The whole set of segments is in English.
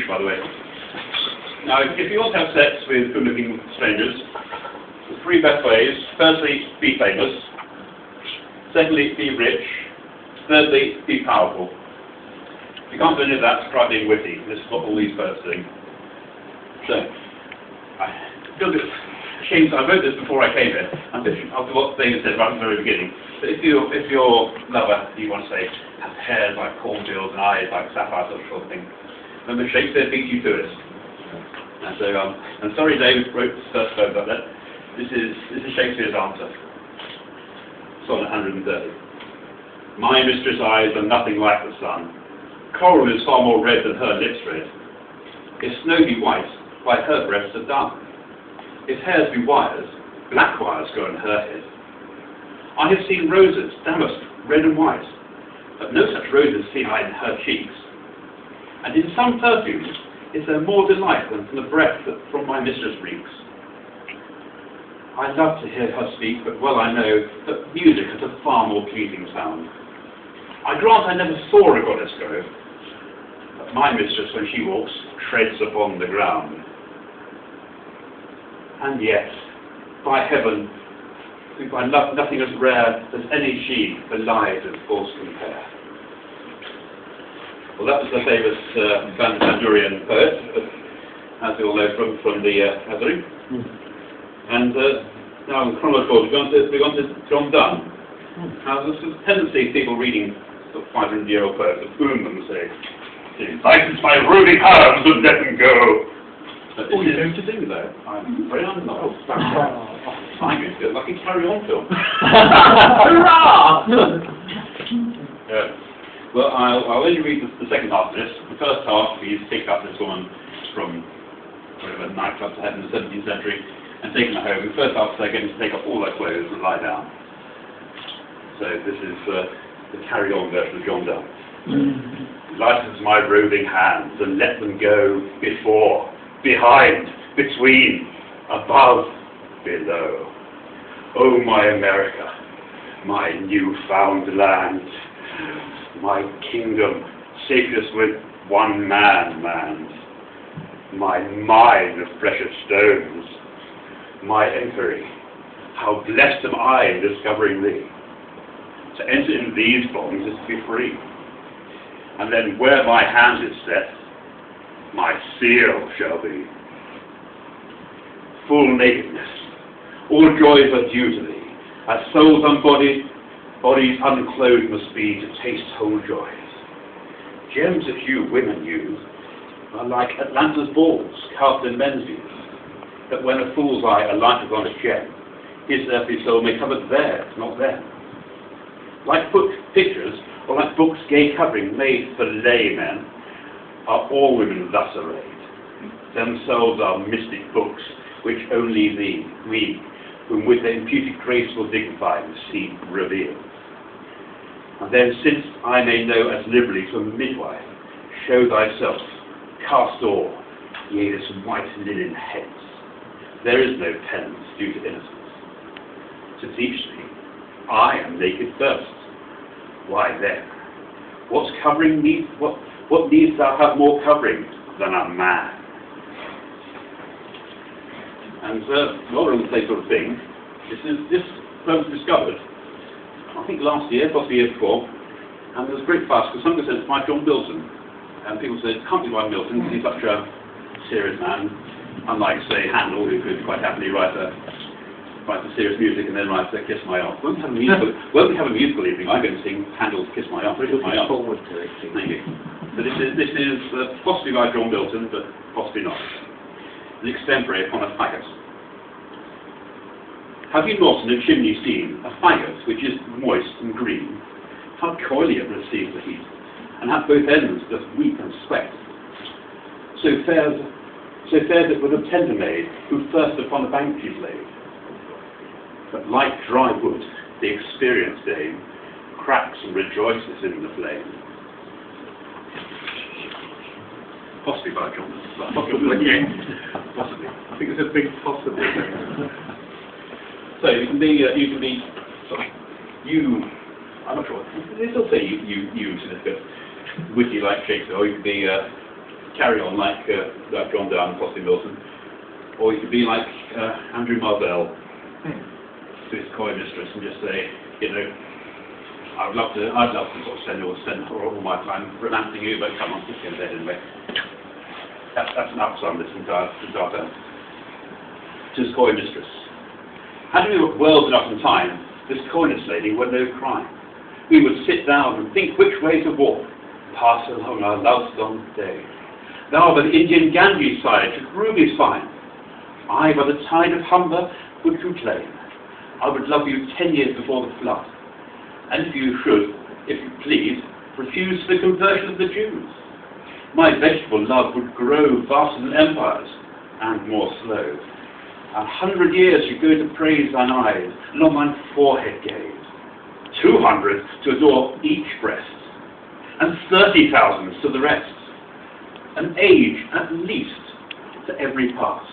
British, by the way. Now, if you want to have sex with good-looking strangers, the three best ways: firstly, be famous; secondly, be rich; thirdly, be powerful. If you can't do any of that, try being witty. This is what all these birds do. So, I feel a bit ashamed. I wrote this before I came here, and after what David said right at the very beginning. But if your lover, you want to say, has hair like cornfields and eyes like sapphire, sort of thing, remember Shakespeare beat you to it. And so, I'm sorry David wrote the first poem about that. This is Shakespeare's answer. Sonnet 130. My mistress' eyes are nothing like the sun. Coral is far more red than her lips red. If snow be white, why her breasts are dun. If hairs be wires, black wires grow in her head. I have seen roses, damask, red and white, but no such roses see I in her cheeks. And in some perfumes is there more delight than from the breath that from my mistress reeks. I love to hear her speak, but well I know that music has a far more pleasing sound. I grant I never saw a goddess go, but my mistress, when she walks, treads upon the ground. And yet, by heaven, I love nothing as rare as any she belies and false compare. Well, that was the famous Van Durian poet, as we all know from the Gathering. And now in chronological order, we're going to John Donne. Now there's a tendency of people reading sort of 500-year-old poets of boom them and say, "License my roving hounds and let them go." But this is going to do though. I'm very unlucky. I'm going to do it like a Carry On film. Hurrah! Well, I'll only read the second half of this. The first half, he's picked up this woman from whatever nightclubs they had in the 17th century and taken her home. The first half, they're going to take off all their clothes and lie down. So this is the Carry On version of John Donne. License my roving hands and let them go before, behind, between, above, below. Oh, my America, my newfound land, my kingdom, safest with one man manned, my mine of precious stones, my enquiry, how blessed am I in discovering thee. To enter in these bonds is to be free, and then where my hand is set, my seal shall be. Full nakedness, all joys are due to thee, as souls unbodied, bodies unclothed must be to taste whole joys. Gems that you women use are like Atlanta's balls cast in men's views, that when a fool's eye alighteth on a gem, his earthly soul may covet there, not them. Like book pictures, or like books' gay covering made for laymen, are all women thus arrayed. Themselves are mystic books, which only thee, we, whom with their imputed grace will dignify and see revealed. And then, since I may know as liberally to a midwife, show thyself, cast all, yea, this white linen hence. There is no penance due to innocence. To teach thee, I am naked first. Why then, what's covering needs? What needs thou have more covering than a man? And while we're on the same sort of thing, this poem was discovered, I think last year, possibly the year before, and there was great fuss because somebody said it's by John Milton, and people said it can't be by Milton because he's such a serious man, unlike say Handel, who could quite happily write the serious music and then write Kiss My Aunt. Won't we have a musical evening? I'm going to sing Handel's Kiss My Aunt. Kiss My Aunt. Forward to it. Thank you. So this is possibly by John Milton, but possibly not. An extempore upon a faggot. Have you not in a chimney seen a faggot which is moist and green? How coyly it receives the heat, and at both ends doth weep and sweat. So fares it with a tender maid, who first upon the bank she's laid. But like dry wood, the experienced dame cracks and rejoices in the flame. Possibly by John. Possibly. Possibly. I think it's a big possibly. So you can be, sorry, you, I'm not sure, they still say you significant, witty like Shakespeare, or you can be carry on like John Donne and Fossey Milton, or you could be like Andrew Marvell, to his coy mistress, and just say, you know, I'd love to sort of spend all my time romancing you, but come on, just go to bed anyway. That's enough on this entire term. To his coy mistress. Had we world enough in time, this coyness lady were no crime. We would sit down and think which way to walk, pass along our love's long day. Thou by the Indian Ganges side should rubies find. I by the tide of Humber would you claim. I would love you 10 years before the flood. And if you should, if you please, refuse the conversion of the Jews, my vegetable love would grow vaster than empires, and more slow. 100 years should go to praise thine eyes, and on thine forehead gaze. 200 to adore each breast, and 30,000 to the rest. An age at least to every pass,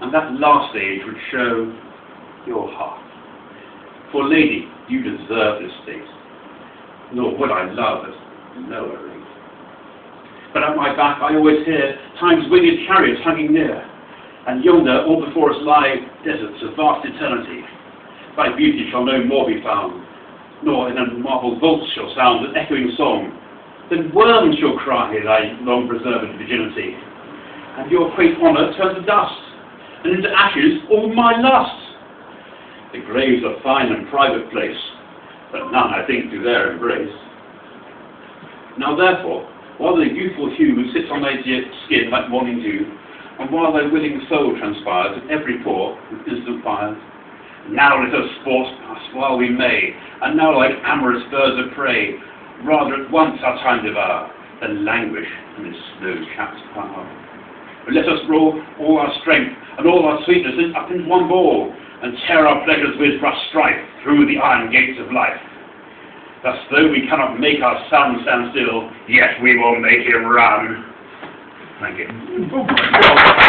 and that last age would show your heart. For lady, you deserve this state, nor would I love as lower rate. But at my back I always hear time's winged chariots hugging near, and yonder all before us lie deserts of vast eternity. Thy beauty shall no more be found, nor in a marble vault shall sound an echoing song. Then worms shall cry thy long-preserved virginity, and your quaint honour turn to dust, and into ashes all my lust. The graves are fine and private place, but none, I think, do there embrace. Now therefore, while the youthful hue sits on thy dear skin like morning dew, and while thy willing soul transpires at every pore with instant fires, now let us sport us while we may, and now like amorous birds of prey, rather at once our time devour, than languish in this snow-capped power. But let us roll all our strength and all our sweetness up into one ball, and tear our pleasures with rough strife through the iron gates of life. Thus, though we cannot make our sun stand still, yet we will make him run. Thank you.